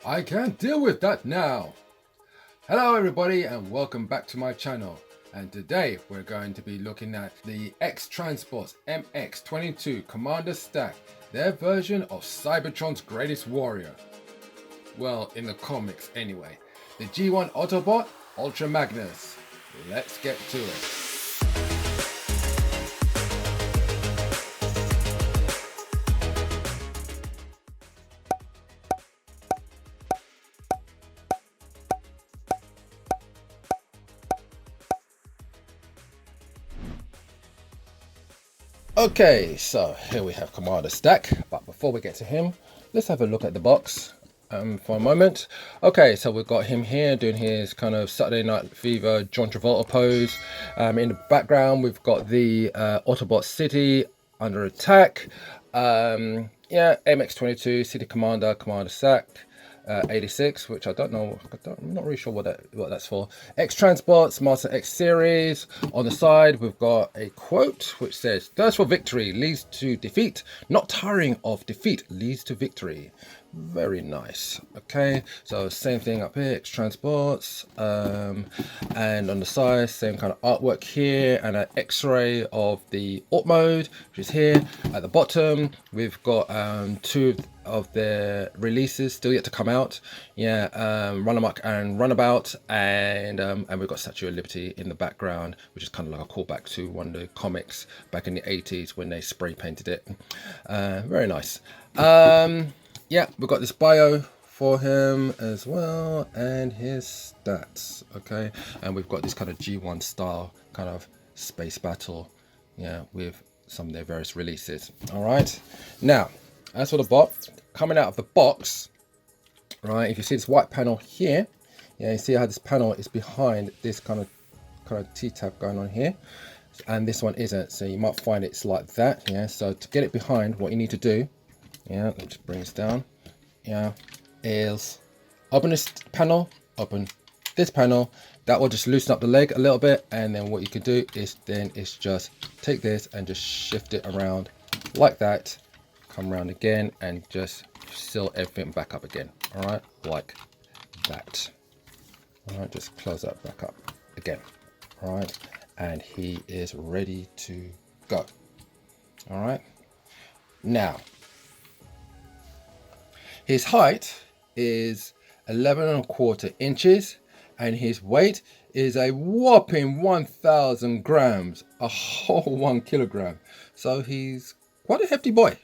I can't deal with that now. Hello everybody and welcome back to my channel. And today we're going to be looking at the X-Transbots MX-22 Commander Stack, their version of Cybertron's greatest warrior. Well, in the comics anyway. The G1 Autobot, Ultra Magnus. Let's get to it. Okay, so here we have Commander Stack, but before we get to him, let's have a look at the box for a moment. Okay, so we've got him here doing his kind of Saturday Night Fever John Travolta pose. In the background, we've got the Autobot City under attack. Yeah, MX-22 City Commander, Commander Stack. 86, which I don't know, I'm not really sure what that's for. X-Transbots, Master X series. On the side, we've got a quote which says, "Thirst for victory leads to defeat, not tiring of defeat leads to victory." Very nice. Okay, so same thing up here, X-Transbots, and on the side, same kind of artwork here, and an X-ray of the Alt mode, which is here. At the bottom, we've got two of their releases still yet to come out. Yeah, Run Amok and Runabout, and we've got Statue of Liberty in the background, which is kind of like a callback to one of the comics back in the 80s when they spray painted it. Very nice. Yeah, we've got this bio for him as well, and his stats. Okay, and we've got this kind of G1 style kind of space battle, yeah, with some of their various releases. All right, now as for the box, coming out of the box, right, if you see this white panel here, yeah, you see how this panel is behind this kind of T-tab going on here, and this one isn't, so you might find it's like that. Yeah, so to get it behind, what you need to do, yeah, let me just bring this down, yeah, is open this panel, open this panel. That will just loosen up the leg a little bit, and then what you can do is just take this and just shift it around like that, come around again, and just seal everything back up again. All right, like that. All right, just close that back up again. All right, and he is ready to go. All right, now his height is 11¼ inches, and his weight is a whopping 1,000 grams, a whole 1 kilogram. So he's quite a hefty boy.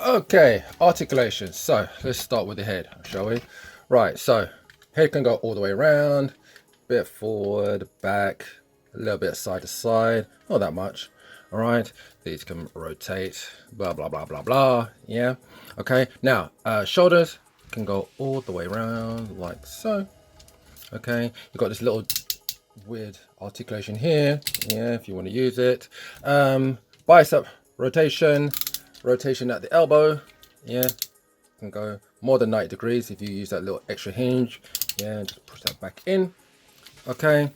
Okay, articulation. So let's start with the head, shall we? Right, so head can go all the way around, bit forward, back, a little bit side to side, not that much. All right, these can rotate, blah blah blah blah blah. Yeah, okay. Now shoulders can go all the way around like so. Okay, you've got this little weird articulation here, yeah, if you want to use it. Bicep rotation at the elbow, yeah, can go more than 90 degrees if you use that little extra hinge. Yeah, just push that back in. Okay,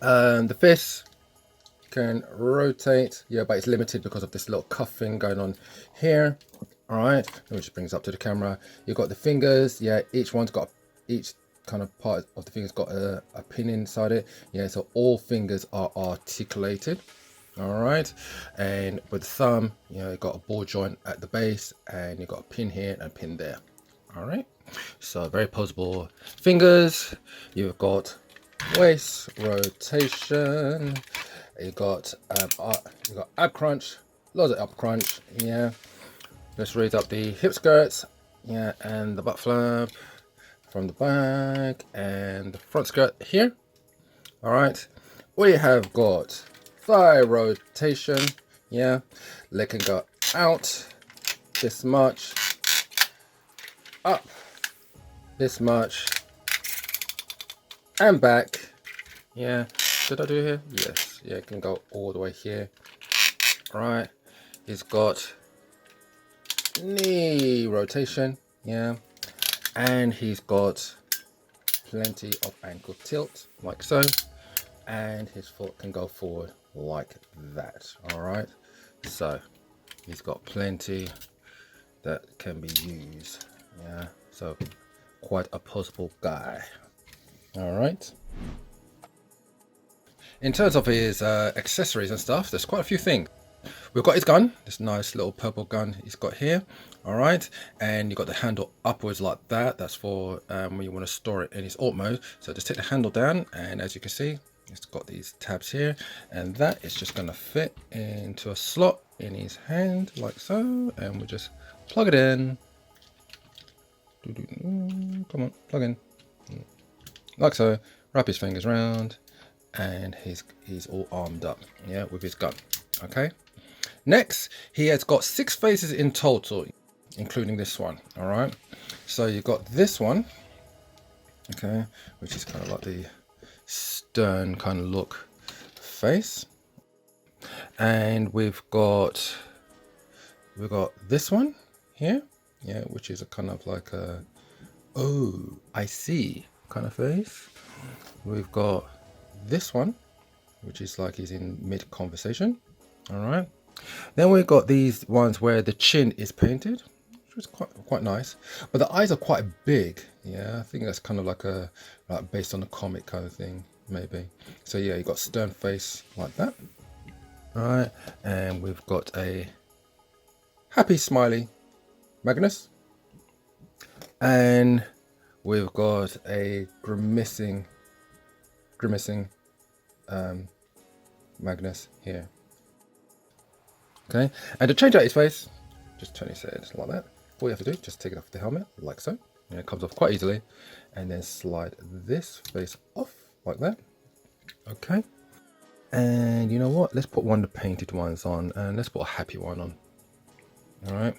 the fist can rotate, yeah, but it's limited because of this little cuff thing going on here. All right, which brings up to the camera. You've got the fingers, yeah, each kind of part of the fingers got a pin inside it. Yeah, so all fingers are articulated. All right, and with the thumb, you know, you've got a ball joint at the base, and you've got a pin here and a pin there. All right, so very posable fingers. You've got waist rotation. You got ab crunch, loads of ab crunch. Yeah, let's raise up the hip skirts, yeah, and the butt flap from the back, and the front skirt here. All right, we have got thigh rotation, yeah, leg can go out this much, up this much, and back. Yeah, did I do here? Yes, yeah, it can go all the way here. All right, he's got knee rotation, yeah, and he's got plenty of ankle tilt like so, and his foot can go forward like that. All right, so he's got plenty that can be used. Yeah, so quite a possible guy. All right. In terms of his accessories and stuff, there's quite a few things. We've got his gun, this nice little purple gun he's got here. All right, and you got the handle upwards like that. That's for when you want to store it in his alt mode. So just take the handle down, and as you can see, it's got these tabs here, and that is just going to fit into a slot in his hand like so, and we'll just plug it in. Come on, plug in like so. Wrap his fingers around, and he's all armed up, yeah, with his gun. Okay, next he has got 6 faces in total, including this one. All right, so you've got this one, okay, which is kind of like the stern kind of look face, and we've got this one here, yeah, which is a kind of like a oh I see kind of face. We've got this one, which is like he's in mid conversation. All right, then we've got these ones where the chin is painted, which is quite nice, but the eyes are quite big. Yeah, I think that's kind of like based on the comic kind of thing, maybe. So yeah, you got stern face like that. All right, and we've got a happy smiley Magnus, and we've got a grimacing Magnus here. Okay, and to change out his face, just turn his head like that. All you have to do, just take it off the helmet like so, and it comes off quite easily, and then slide this face off like that. Okay, and you know what, let's put one of the painted ones on, and let's put a happy one on. All right,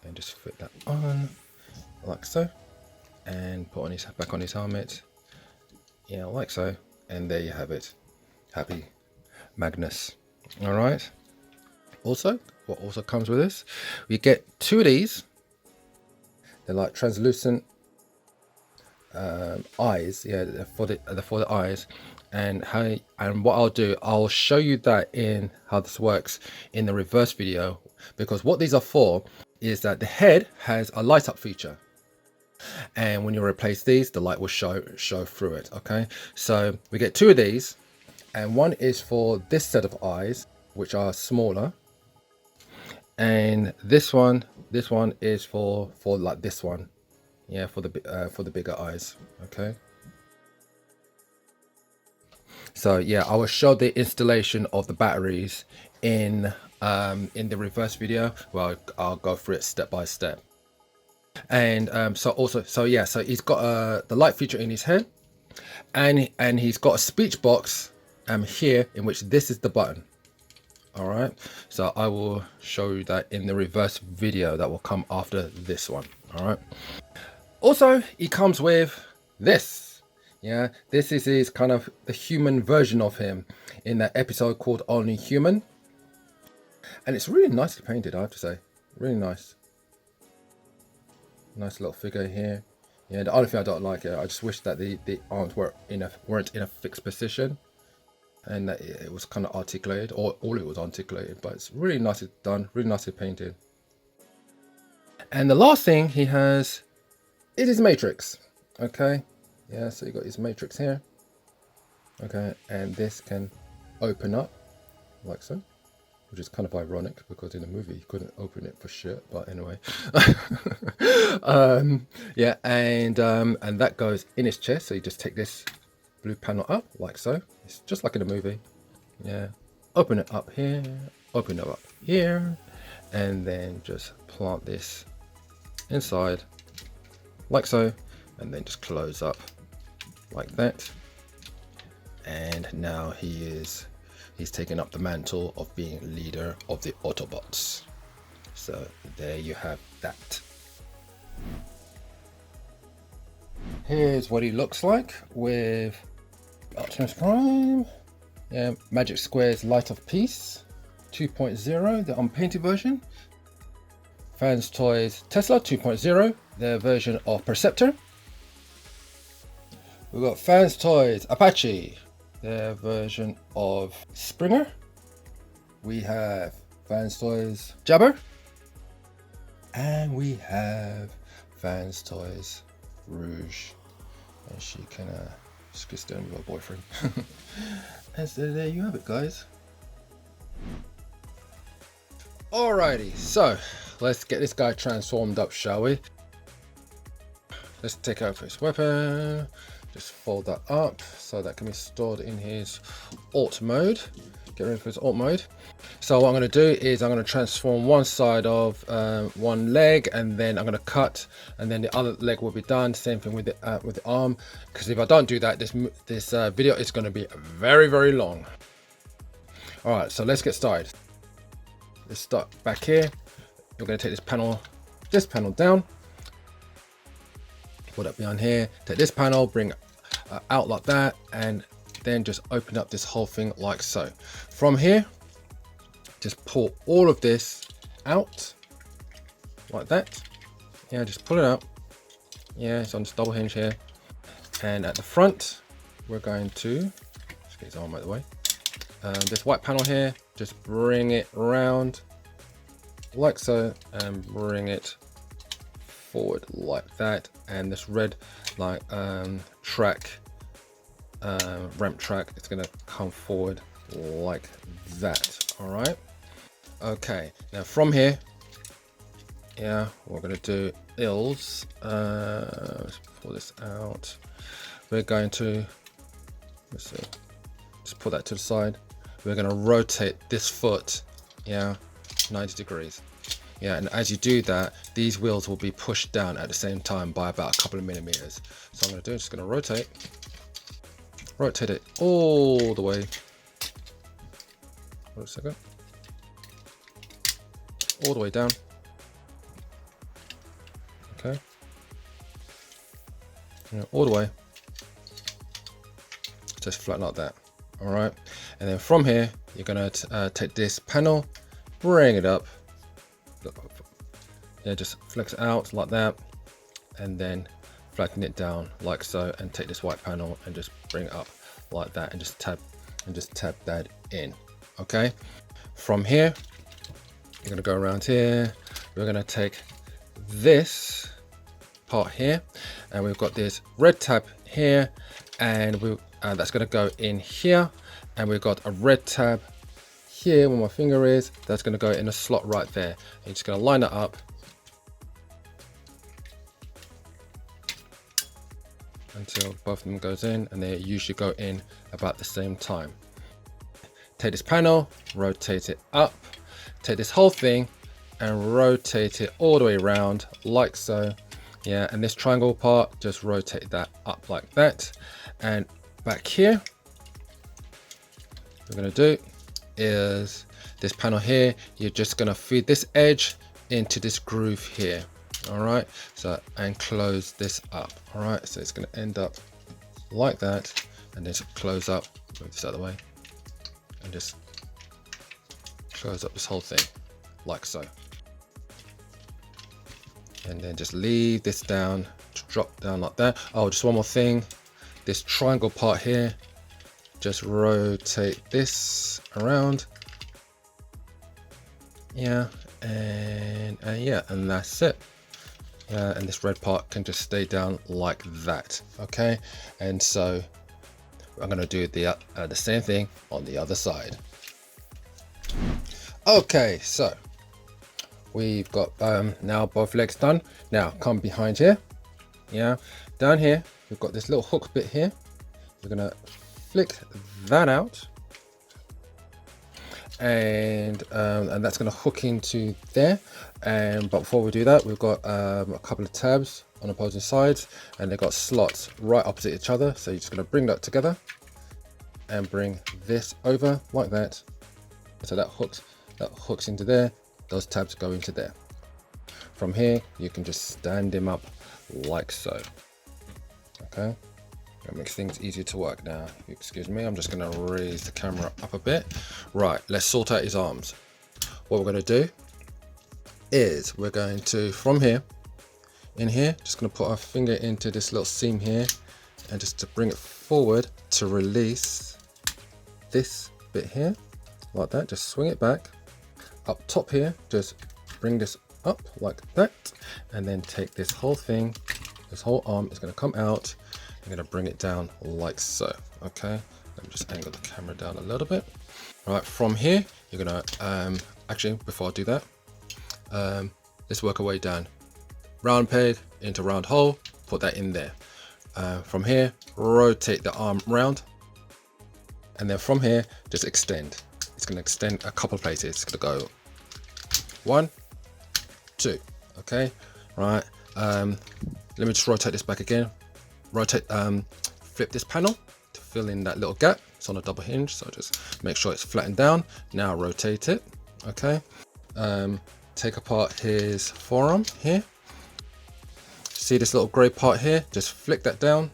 and just fit that on like so, and put on his back on his helmet, yeah, like so, and there you have it, happy Magnus. All right, also what also comes with this, we get 2 of these. They're like translucent eyes, yeah, for the eyes, and what I'll do, I'll show you that in how this works in the reverse video, because what these are for is that the head has a light up feature, and when you replace these, the light will show through it. Okay, so we get 2 of these, and one is for this set of eyes, which are smaller, and this one is for like this one, yeah, for the bigger eyes. Okay, so yeah, I will show the installation of the batteries in the reverse video. Well, I'll go through it step by step. And so he's got the light feature in his head, and he's got a speech box here, in which this is the button. All right, so I will show you that in the reverse video that will come after this one. All right, also he comes with this, yeah, this is his kind of the human version of him in that episode called Only Human, and it's really nicely painted, I have to say, really nice little figure here. Yeah, the only thing I don't like it, I just wish that the arms weren't in a fixed position, and that it was kind of articulated, or all it was articulated, but it's really nicely done, really nicely painted. And the last thing he has is his matrix. Okay, yeah, so you got his matrix here. Okay, and this can open up like so, which is kind of ironic because in the movie you couldn't open it for shit, but anyway. Yeah, and that goes in his chest, so you just take this blue panel up like so. It's just like in the movie. Yeah, open it up here, open it up here, and then just plant this inside like so, and then just close up like that. And now he's taken up the mantle of being leader of the Autobots. So there you have that. Here's what he looks like with Optimus Prime. Yeah, Magic Square's Light of Peace 2.0, the unpainted version. Fans Toys Tesla 2.0, their version of Perceptor. We've got Fans Toys Apache, their version of Springer. We have Vans Toys Jabber, and we have Vans Toys Rouge, and she can just get stoned with her boyfriend. And so there you have it, guys. Alrighty, so let's get this guy transformed up, shall we? Let's take out his weapon, just fold that up so that can be stored in his alt mode. Get rid of his alt mode. So what I'm going to do is I'm going to transform one side of one leg, and then I'm going to cut, and then the other leg will be done. Same thing with the arm, because if I don't do that, this video is going to be very, very long. All right, so let's get started. Let's start back here. We're going to take this panel down, put it behind here, take this panel, bring it out like that, and then just open up this whole thing like so. From here, just pull all of this out like that. Yeah, just pull it out. Yeah, it's on this double hinge here. And at the front, we're going to, let's get his arm out of the way. This white panel here, just bring it around like so, and bring it forward like that. And this red like track, ramp track, it's gonna come forward like that. All right. Okay. Now from here, yeah, what we're gonna do is let's pull this out. We're going to, let's see, just put that to the side. We're going to rotate this foot, yeah, 90 degrees. Yeah, and as you do that, these wheels will be pushed down at the same time by about a couple of millimeters. So I'm going to do, just going to rotate it all the way. Wait a second. All the way down. Okay. Yeah, all the way. Just flatten like that. All right, and then from here you're gonna take this panel, bring it up, yeah, just flex it out like that, and then flatten it down like so, and take this white panel and just bring it up like that, and just tap that in. Okay, from here you're gonna go around here. We're gonna take this part here, and we've got this red tab here, and that's going to go in here, and we've got a red tab here where my finger is. That's going to go in a slot right there. And you're just going to line it up until both of them goes in, and they usually go in about the same time. Take this panel, rotate it up, take this whole thing and rotate it all the way around like so. Yeah, and this triangle part, just rotate that up like that. And back here, what we're going to do is this panel here, you're just going to feed this edge into this groove here. All right, so, and close this up. All right, so it's going to end up like that, and then close up, move this out of the way, and just close up this whole thing like so. And then just leave this down, drop down like that. Oh, just one more thing. This triangle part here, just rotate this around. Yeah, and yeah, and that's it. And this red part can just stay down like that. Okay, and so I'm gonna do the same thing on the other side. Okay, so we've got now both legs done. Now come behind here. Yeah, down here we've got this little hook bit here. We're gonna flick that out, and that's gonna hook into there. And but before we do that, we've got a couple of tabs on opposing sides, and they've got slots right opposite each other. So you're just gonna bring that together and bring this over like that. So that hooks into there. Those tabs go into there. From here, you can just stand him up like so. Okay, that makes things easier to work. Now, excuse me, I'm just going to raise the camera up a bit. Right, let's sort out his arms. What we're going to do is we're going to, from here, in here, just going to put our finger into this little seam here, and just to bring it forward to release this bit here, like that. Just swing it back, up top here, just bring this up like that, and then take this whole thing, this whole arm is going to come out. I'm going to bring it down like so. Okay, let me just angle the camera down a little bit. All right, from here you're going to actually, before I do that, let's work our way down. Round peg into round hole, put that in there. From here, rotate the arm round, and then from here just extend. It's going to extend a couple of places. It's going to go 1, 2. Okay, right. Let me just rotate this back again. Rotate, flip this panel to fill in that little gap. It's on a double hinge, so just make sure it's flattened down. Now rotate it. Okay, take apart his forearm here. See this little grey part here? Just flick that down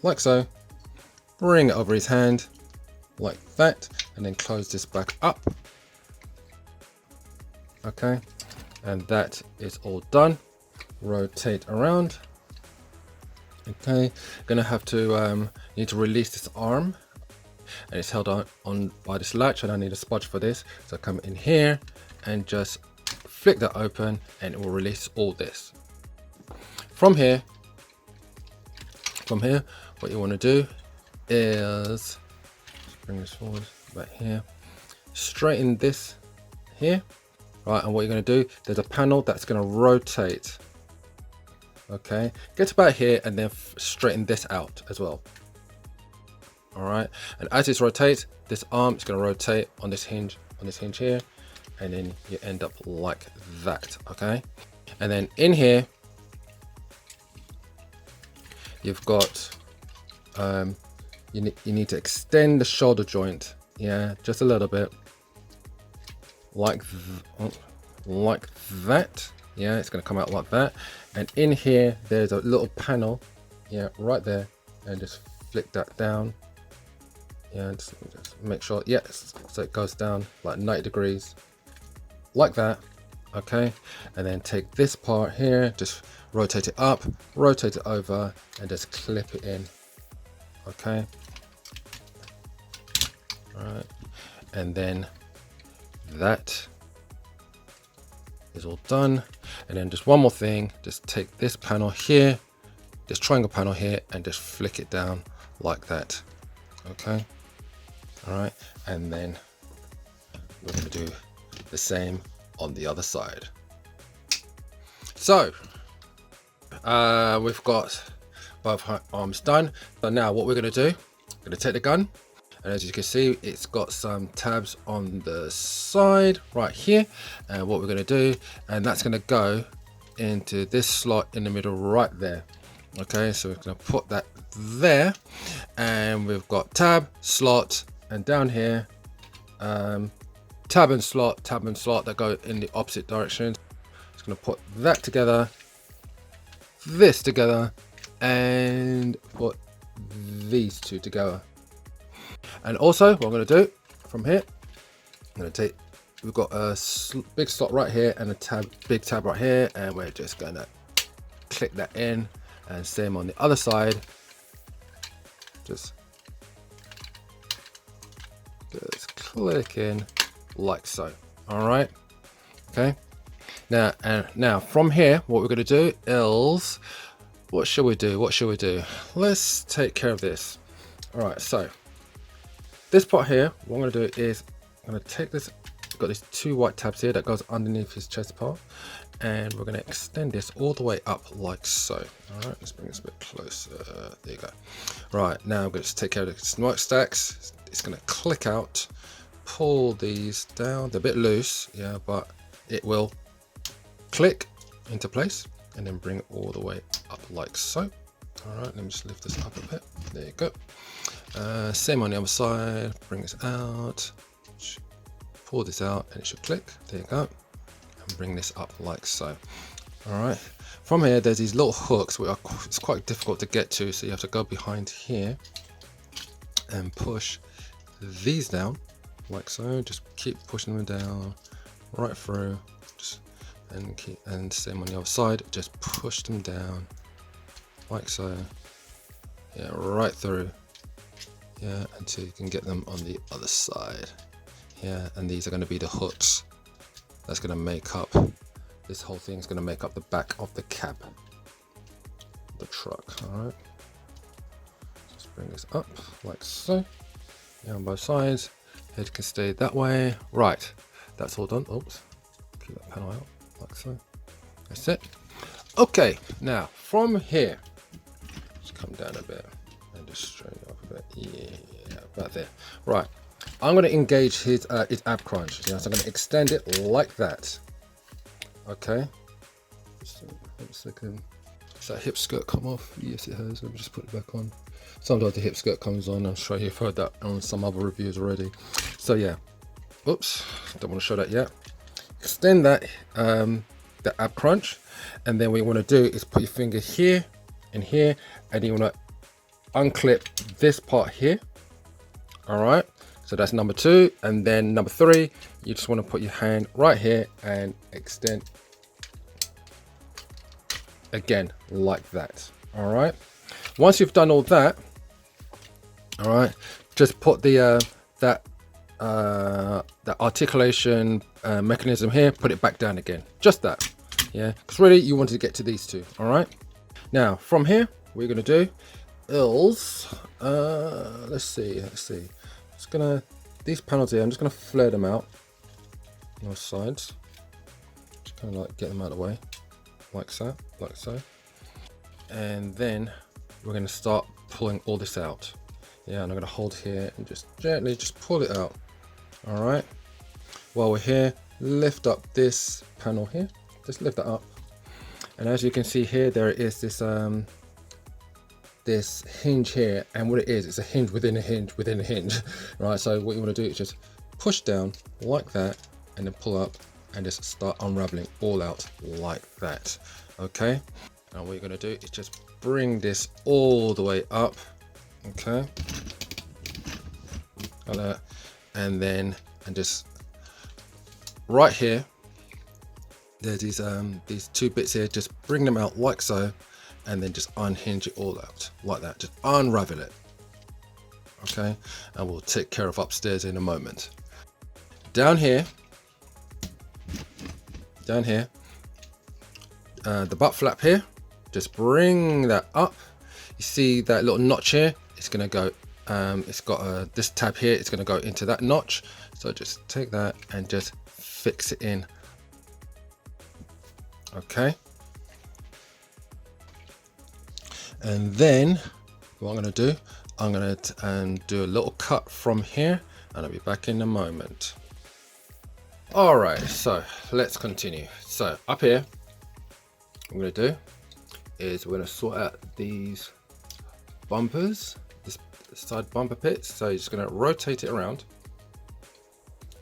like so. Bring it over his hand like that, and then close this back up. Okay, and that is all done. Rotate around. Okay, gonna have to need to release this arm, and it's held on by this latch, and I need a spudge for this. So come in here and just flick that open, and it will release all this. From here, what you want to do is bring this forward back here, straighten this here, right? And what you're going to do, there's a panel that's going to rotate. Okay, get about here and then straighten this out as well. All right, and as it rotates, this arm is going to rotate on this hinge here, and then you end up like that. Okay, and then in here you've got you need to extend the shoulder joint, yeah, just a little bit, like that. Yeah, it's going to come out like that. And in here there's a little panel, yeah, right there, and just flick that down. Yeah, just make sure, yes, so it goes down like 90 degrees like that. Okay, and then take this part here, just rotate it up, rotate it over, and just clip it in. Okay, all right, and then that is all done. And then just one more thing, just take this panel here, this triangle panel here, and just flick it down like that. Okay, all right, and then we're going to do the same on the other side. So we've got both arms done. So now what we're going to do, we're going to take the gun, and as you can see, it's got some tabs on the side right here, and what we're going to do, and that's going to go into this slot in the middle right there. Okay, so we're going to put that there, and we've got tab, slot, and down here tab and slot that go in the opposite direction. Just going to put that together, this together, and put these two together. And also what I'm going to do from here, I'm going to take, we've got a big slot right here and a big tab right here, and we're just going to click that in, and same on the other side, just click in like so. All right, okay, now from here what we're going to do is, what should we do? Let's take care of this. All right, so this part here, what I'm going to do is I'm going to take this, got these two white tabs here that goes underneath his chest part, and we're going to extend this all the way up like so. All right, let's bring this a bit closer. There you go. Right, now I'm going to take care of the smokestacks. It's going to click out, pull these down. They're a bit loose, yeah, but it will click into place, and then bring it all the way up like so. All right, let me just lift this up a bit. There you go. Same on the other side. Bring this out, pull this out, and it should click. There you go. And bring this up like so. All right, from here there's these little hooks which it's quite difficult to get to, so you have to go behind here and push these down like so. Just keep pushing them down right through, and same on the other side, just push them down like so, yeah, right through, yeah, until you can get them on the other side, yeah. And these are going to be the hooks that's going to make up, this whole thing is going to make up the back of the cab, the truck. All right, just bring this up like so. Yeah, on both sides. Head can stay that way. Right, that's all done. Oops, keep that panel out like so. That's it. Okay, now from here, just come down a bit and just straighten up a bit. Yeah, about there. Right, I'm going to engage his ab crunch. Yeah, so I'm going to extend it like that. Okay. Just a second. Does that hip skirt come off? Yes, it has. Let me just put it back on. Sometimes the hip skirt comes on. I'm sure you've heard that on some other reviews already. So yeah. Oops. Don't want to show that yet. Extend that the ab crunch, and then what you want to do is put your finger here and here, and you want to unclip this part here. All right, so that's number 2, and then number 3, you just want to put your hand right here and extend again like that. All right, once you've done all that, all right, just put the that articulation mechanism here, put it back down again, just that. Yeah, because really you wanted to get to these two. All right, now from here what you're going to do is let's see, just gonna, these panels here, I'm just gonna flare them out on the sides, just kind of like get them out of the way like so, and then we're going to start pulling all this out. Yeah, and I'm going to hold here and just gently just pull it out. All right, while we're here, lift up this panel here, just lift that up, and as you can see here, there is this this hinge here, and what it is, it's a hinge within a hinge within a hinge. Right, so what you want to do is just push down like that, and then pull up and just start unraveling all out like that. Okay, and what you're going to do is just bring this all the way up. Okay, like that, and then just right here, there's these 2 bits here, just bring them out like so, and then just unhinge it all out like that, just unravel it. Okay, and we'll take care of upstairs in a moment. Down here, the butt flap here, just bring that up. You see that little notch here, it's gonna go, it's got this tab here, it's gonna go into that notch, so just take that and just fix it in. Okay, and then what I'm going to do, I'm going to do a little cut from here, and I'll be back in a moment. All right, so let's continue. So up here, what I'm going to do is we're going to sort out these bumpers, this side bumper pits. So you're just going to rotate it around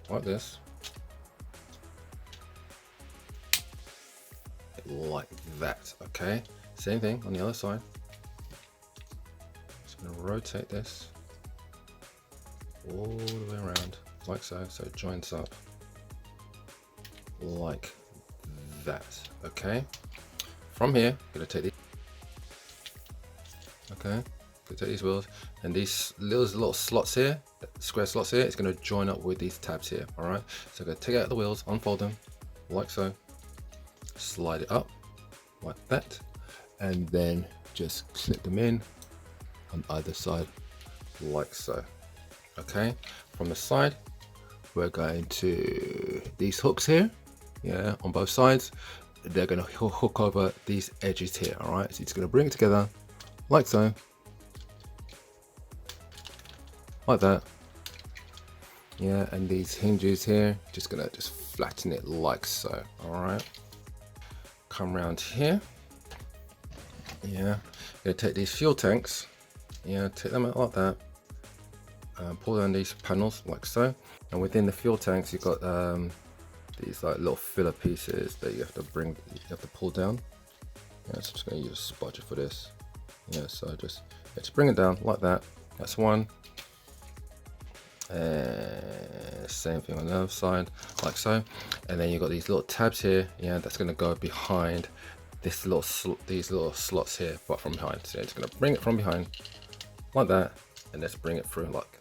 like this, like that. Okay, same thing on the other side. Just going to rotate this all the way around like so, so it joins up like that. Okay, from here I'm going to take these, okay, take these wheels, and these little slots here, square slots here, it's going to join up with these tabs here. All right, so I'm going to take out the wheels, unfold them like so, slide it up like that, and then just clip them in on either side like so. Okay, from the side we're going to these hooks here, yeah, on both sides, they're going to hook over these edges here. All right, so it's going to bring it together like so, like that, yeah, and these hinges here, just gonna just flatten it like so. All right, come around here, yeah, gonna take these fuel tanks, yeah, take them out like that, pull down these panels like so, and within the fuel tanks you've got these like little filler pieces that you have to pull down. Yeah, so I'm just gonna use a spudger for this. Yeah, so just bring it down like that. That's one. Same thing on the other side like so, and then you've got these little tabs here, yeah, that's going to go behind these little slots here, but from behind. So it's going to bring it from behind like that, and let's bring it through like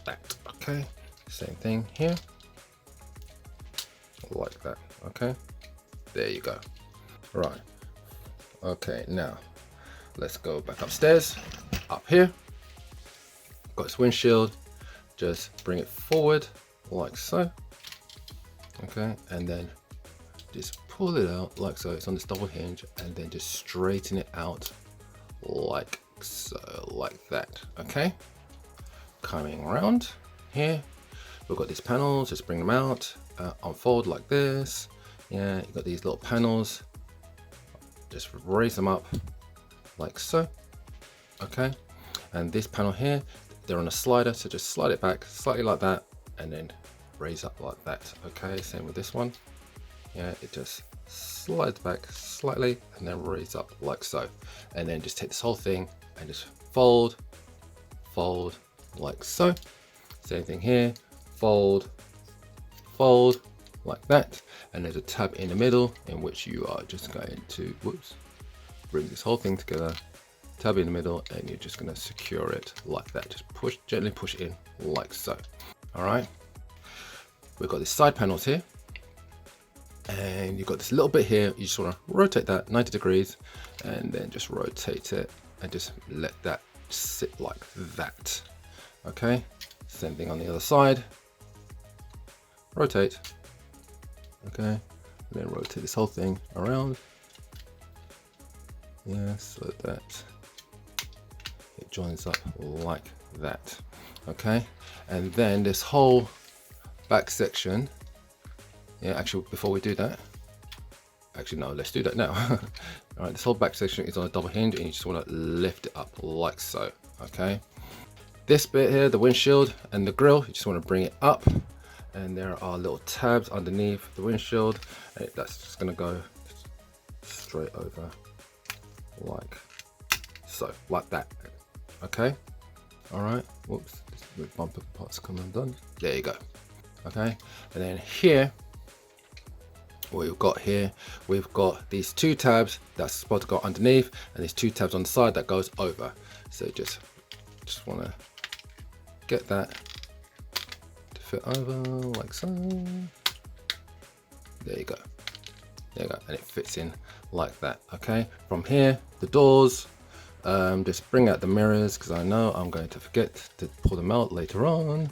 that. Okay, same thing here like that. Okay, there you go. Right, okay, now let's go back upstairs. Up here, got this windshield, just bring it forward like so. Okay, and then just pull it out like so. It's on this double hinge, and then just straighten it out like so, like that. Okay, coming around here, we've got these panels. Just bring them out, unfold like this. Yeah, you've got these little panels. Just raise them up like so. Okay, and this panel here, they're on a slider, so just slide it back slightly like that, and then raise up like that. Okay, same with this one. Yeah, it just slides back slightly and then raise up like so, and then just take this whole thing and just fold like so. Same thing here, fold like that, and there's a tab in the middle in which you are just going to bring this whole thing together, tab in the middle, and you're just going to secure it like that. Just push, gently push it in like so. All right, we've got these side panels here, and you've got this little bit here. You just want to rotate that 90 degrees, and then just rotate it and just let that sit like that. Okay, same thing on the other side. Rotate. Okay, and then rotate this whole thing around. Yeah, so that it joins up like that. Okay, and then this whole back section. Yeah, actually, before we do that, actually no, let's do that now. All right, this whole back section is on a double hinge, and you just want to lift it up like so. Okay, this bit here, the windshield and the grille, you just want to bring it up, and there are little tabs underneath the windshield, and that's just going to go straight over like so, like that. Okay, all right, whoops, the bumper parts come undone. There you go. Okay, and then here, what we've got here, we've got these two tabs that's supposed to go underneath, and these two tabs on the side that goes over. So just want to get that to fit over like so. There you go. There you go, and it fits in like that. Okay, from here, the doors, just bring out the mirrors, because I know I'm going to forget to pull them out later on.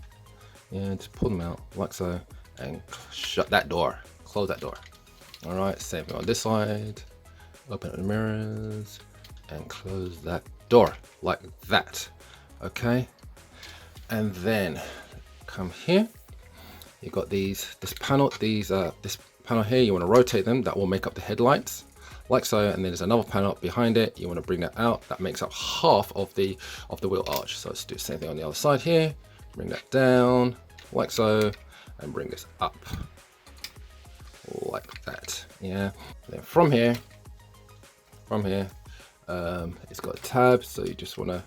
Yeah, just pull them out like so, and shut that door, close that door. All right, same thing on this side. Open up the mirrors and close that door like that. Okay, and then come here. You got this panel here. You want to rotate them. That will make up the headlights like so. And then there's another panel behind it. You want to bring that out. That makes up half of the wheel arch. So let's do the same thing on the other side here. Bring that down like so, and bring this up like that. Yeah, and then from here, it's got a tab, so you just want to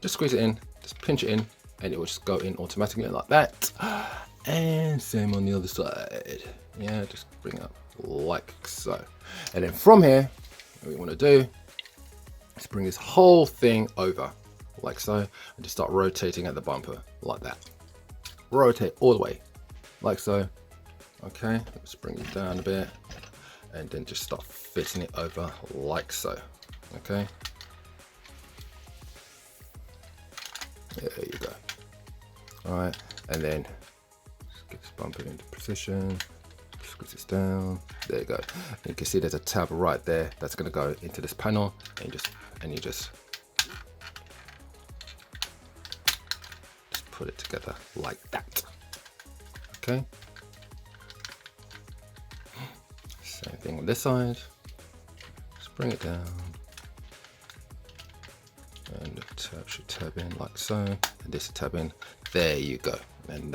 just squeeze it in, just pinch it in, and it will just go in automatically like that. And same on the other side. Yeah, just bring it up like so. And then from here, what we want to do is bring this whole thing over like so, and just start rotating at the bumper like that. Rotate all the way like so. Okay, let's bring it down a bit, and then just start fitting it over like so. Okay, there you go. All right, and then just get this bumper into position, squeeze this down. There you go. And you can see there's a tab right there that's going to go into this panel, and you just put it together like that. Okay, same thing on this side. Just bring it down, and the tab should tab in like so, and this tab in. There you go. And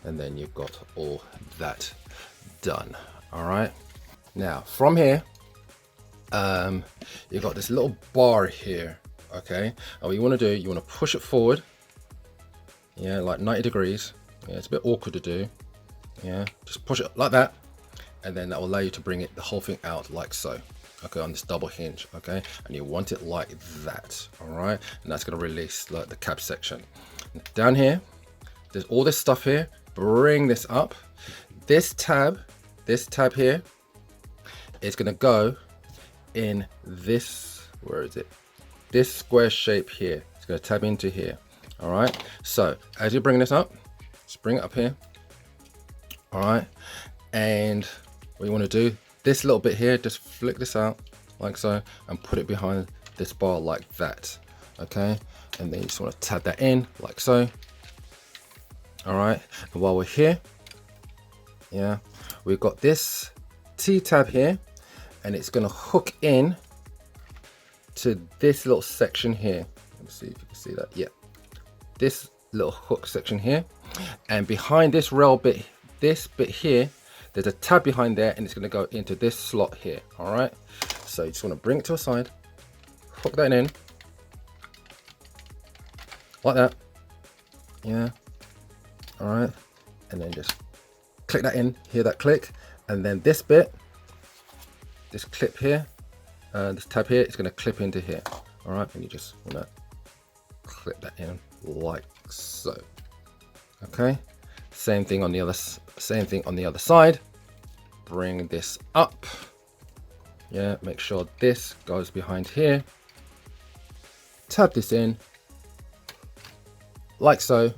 then you've got all that done. All right, now from here, you've got this little bar here. Okay, and what you want to do, you want to push it forward. Yeah, like 90 degrees. Yeah, it's a bit awkward to do. Yeah, just push it like that, and then that will allow you to bring the whole thing out like so. Okay, on this double hinge. Okay, and you want it like that. All right, and that's going to release the cab section. Down here, there's all this stuff here. Bring this up. this tab here is going to go in this, where is it? This square shape here. It's going to tab into here. All right. So as you bring this up, just bring it up here. All right. And what you want to do, this little bit here, just flick this out like so and put it behind this bar like that. Okay. And then you just want to tab that in like so. All right. And while we're here, yeah, we've got this T tab here, and it's going to hook in to this little section here. Let me see if you can see that. Yeah, this little hook section here, and behind this rail bit, this bit here, there's a tab behind there, and it's going to go into this slot here. All right, so you just want to bring it to a side, hook that in like that. Yeah. All right, and then just click that in, hear that click, and then this bit, this clip here, this tab here, is going to clip into here. All right, and you just want to clip that in like so. Okay, same thing on the other side. Bring this up. Yeah, make sure this goes behind here. Tab this in like so.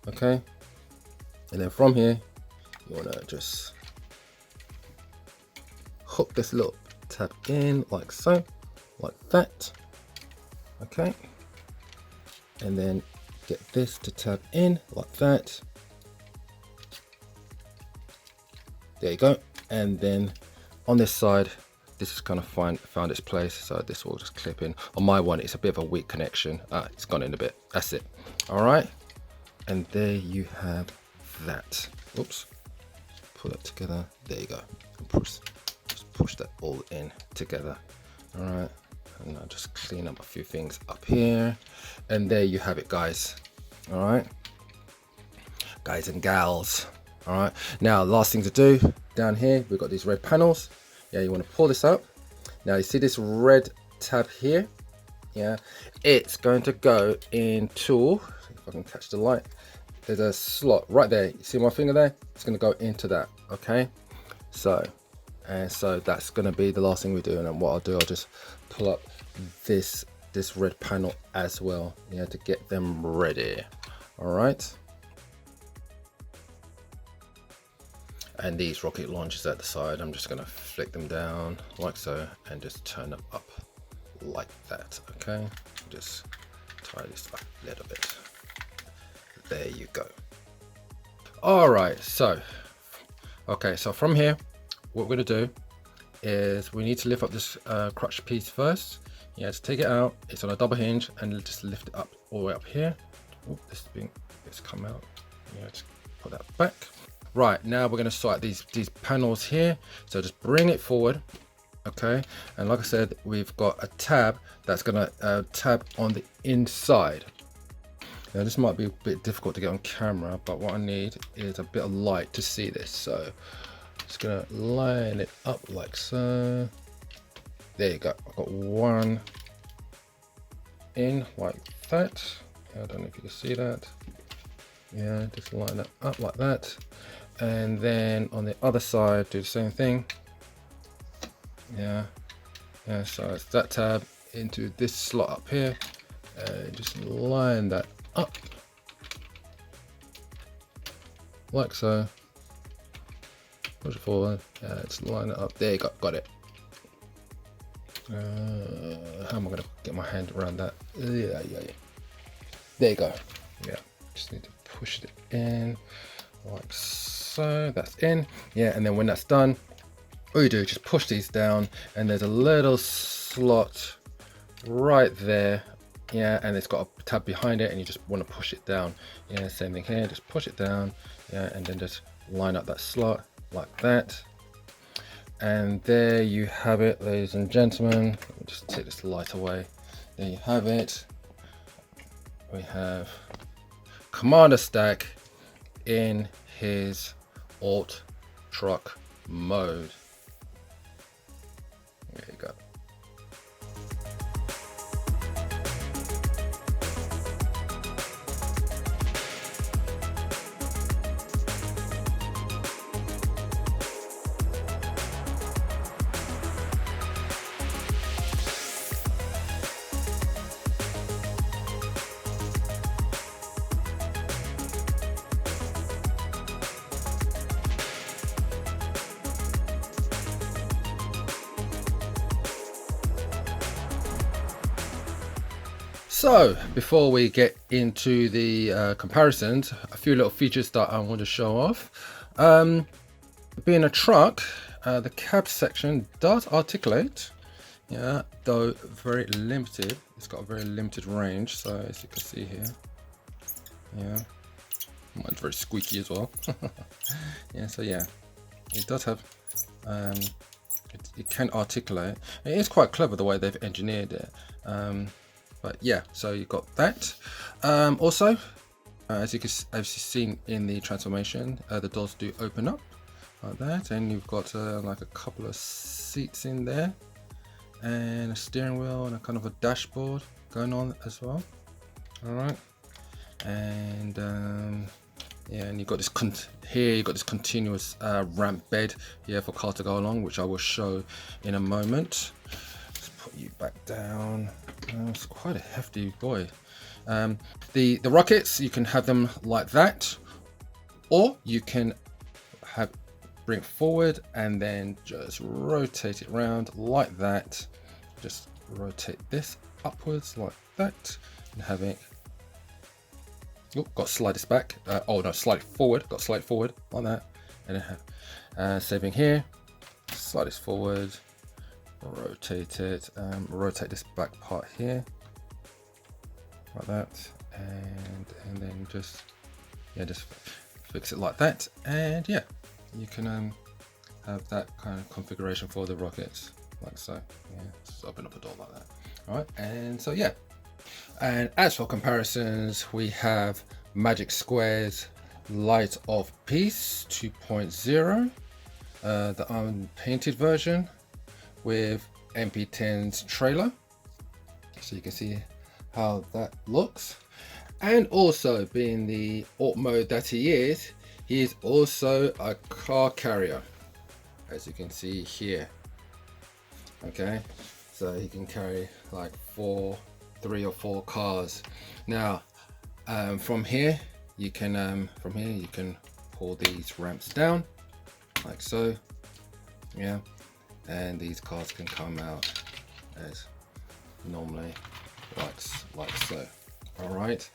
Okay, and then from here you want to just hook this little tab in like so, like that. Okay, and then get this to tab in like that. There you go. And then on this side, this is kind of found its place, so this will just clip in. On my one, it's a bit of a weak connection. It's gone in a bit. That's it. All right, and there you have that. Oops, pull it together. There you go. Just push that all in together. All right, and I'll just clean up a few things up here, and there you have it, guys. All right, guys and gals. All right, now last thing to do down here, we've got these red panels. Yeah, you want to pull this up. Now you see this red tab here. Yeah, it's going to go into, if I can catch the light, there's a slot right there. You see my finger there? It's going to go into that. Okay, so that's going to be the last thing we do. And what I'll do, I'll just pull up this red panel as well, yeah, to get them ready. All right, and these rocket launchers at the side, I'm just going to flick them down like so and just turn them up like that. Okay, just tie this up a little bit. There you go. All right, so okay, so from here what we're going to do is we need to lift up this crutch piece first. Yeah, to take it out, it's on a double hinge, and just lift it up all the way up here. Oh, this thing has come out. Yeah, just put that back. Right, now we're going to sort out these panels here, so just bring it forward. Okay, and like I said, we've got a tab that's going to tab on the inside. Now this might be a bit difficult to get on camera, but what I need is a bit of light to see this, so just gonna line it up like so. There you go. I've got one in like that. I don't know if you can see that. Yeah, just line it up like that, and then on the other side do the same thing. Yeah, so it's that tab into this slot up here, and just line that up like so. Push it forward, just line it up. There you go, got it. How am I gonna get my hand around that? Yeah. There you go. Yeah, just need to push it in like so. That's in. Yeah, and then when that's done, all you do is just push these down, and there's a little slot right there. Yeah, and it's got a tab behind it, and you just want to push it down. Yeah, same thing here, just push it down. Yeah, and then just line up that slot like that. And there you have it, ladies and gentlemen. Let me just take this light away. There you have it. We have Commander Stack in his alt truck mode. There you go. So before we get into the comparisons, a few little features that I want to show off. Being a truck, the cab section does articulate, yeah, though very limited. It's got a very limited range, so as you can see here, yeah, mine's very squeaky as well. Yeah, so yeah, it does have it can articulate. It is quite clever the way they've engineered it, but yeah, so you've got that. Also, as you've seen in the transformation, the doors do open up like that, and you've got like a couple of seats in there, and a steering wheel and a kind of a dashboard going on as well. All right, and yeah, and you've got this here. You've got this continuous ramp bed here for cars to go along, which I will show in a moment. Let's put you back down. It's quite a hefty boy. The rockets, you can have them like that, or you can bring it forward and then just rotate it around like that. Just rotate this upwards like that, and have it. Oh, got to slide this back. Oh no, slide it forward. Got to slide it forward like that, and then have saving here. Slide this forward, rotate it, rotate this back part here like that, and then just fix it like that, and yeah, you can have that kind of configuration for the rockets like so. Yeah, just open up a door like that. All right, and so yeah. And as for comparisons, we have Magic Square's Light of Peace 2.0, the unpainted version with MP10's trailer, so you can see how that looks. And also, being the Alt mode that he is also a car carrier, as you can see here. Okay, so he can carry like 3 or 4 cars. Now from here you can pull these ramps down like so, yeah, and these cars can come out as normally like so. All right,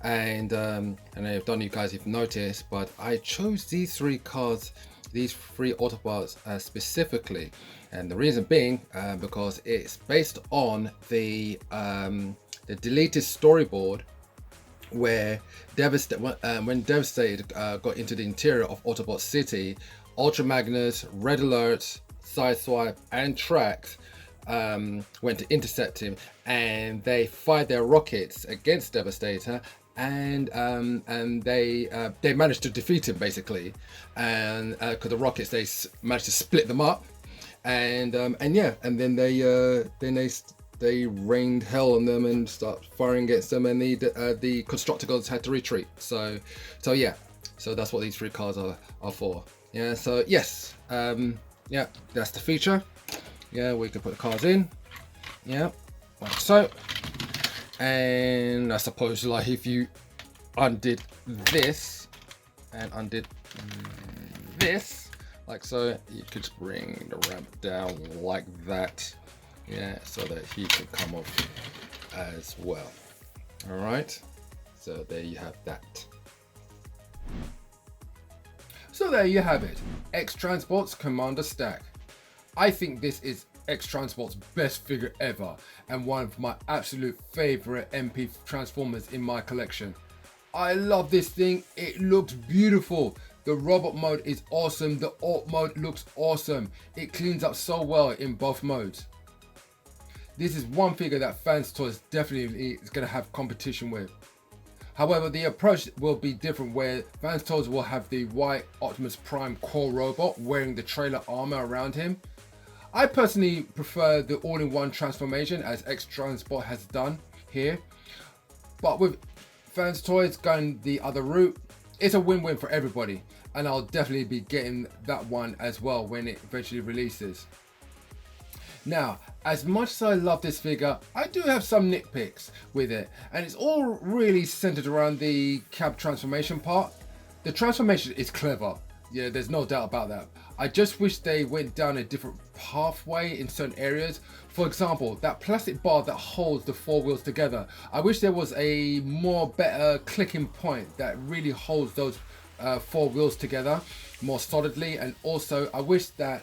and I don't know you guys have noticed, but I chose these 3 cars, these 3 Autobots specifically, and the reason being because it's based on the deleted storyboard where when Devastated got into the interior of Autobot City, Ultra Magnus, Red Alert, Sideswipe, and Trax went to intercept him, and they fired their rockets against Devastator, and they managed to defeat him basically, and because the rockets, they managed to split them up, and yeah, and then they rained hell on them and start firing against them, and the Constructicons had to retreat. So yeah, so that's what these 3 cars are for. Yeah, so yes, yeah, that's the feature. Yeah, we can put the cars in, yeah, like so. And I suppose, like, if you undid this and undid this like so, you could bring the ramp down like that, yeah, so that he can come off as well. All right, so there you have that. So there you have it, X-Transbots Commander Stack. I think this is X-Transbots' best figure ever, and one of my absolute favorite MP Transformers in my collection. I love this thing, it looks beautiful. The robot mode is awesome, the alt mode looks awesome. It cleans up so well in both modes. This is one figure that Fans Toys definitely is going to have competition with. However, the approach will be different, where Fans Toys will have the white Optimus Prime core robot wearing the trailer armor around him. I personally prefer the all-in-one transformation, as X-Transbot has done here, but with Fans Toys going the other route, it's a win-win for everybody, and I'll definitely be getting that one as well when it eventually releases. Now, as much as I love this figure, I do have some nitpicks with it, and it's all really centered around the cab transformation part. The transformation is clever. Yeah, there's no doubt about that. I just wish they went down a different pathway in certain areas. For example, that plastic bar that holds the four wheels together. I wish there was a better clicking point that really holds those four wheels together more solidly. And also, I wish that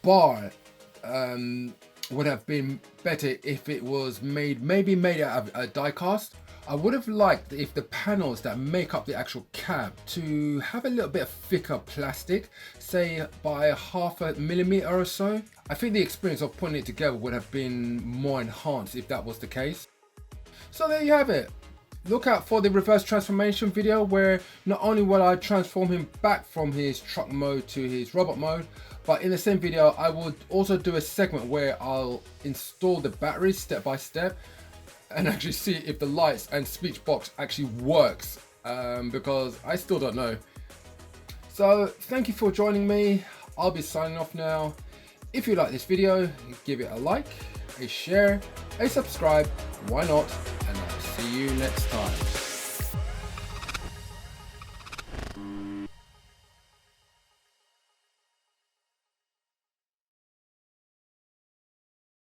bar would have been better if it was maybe made out of a die cast. I would have liked if the panels that make up the actual cab to have a little bit of thicker plastic, say by 0.5 millimeter or so. I think the experience of putting it together would have been more enhanced if that was the case. So there you have it. Look out for the reverse transformation video, where not only will I transform him back from his truck mode to his robot mode, but in the same video I would also do a segment where I'll install the batteries step by step and actually see if the lights and speech box actually works, because I still don't know. So thank you for joining me. I'll be signing off now. If you like this video, give it a like, a share, a subscribe, why not, and I'll see you next time.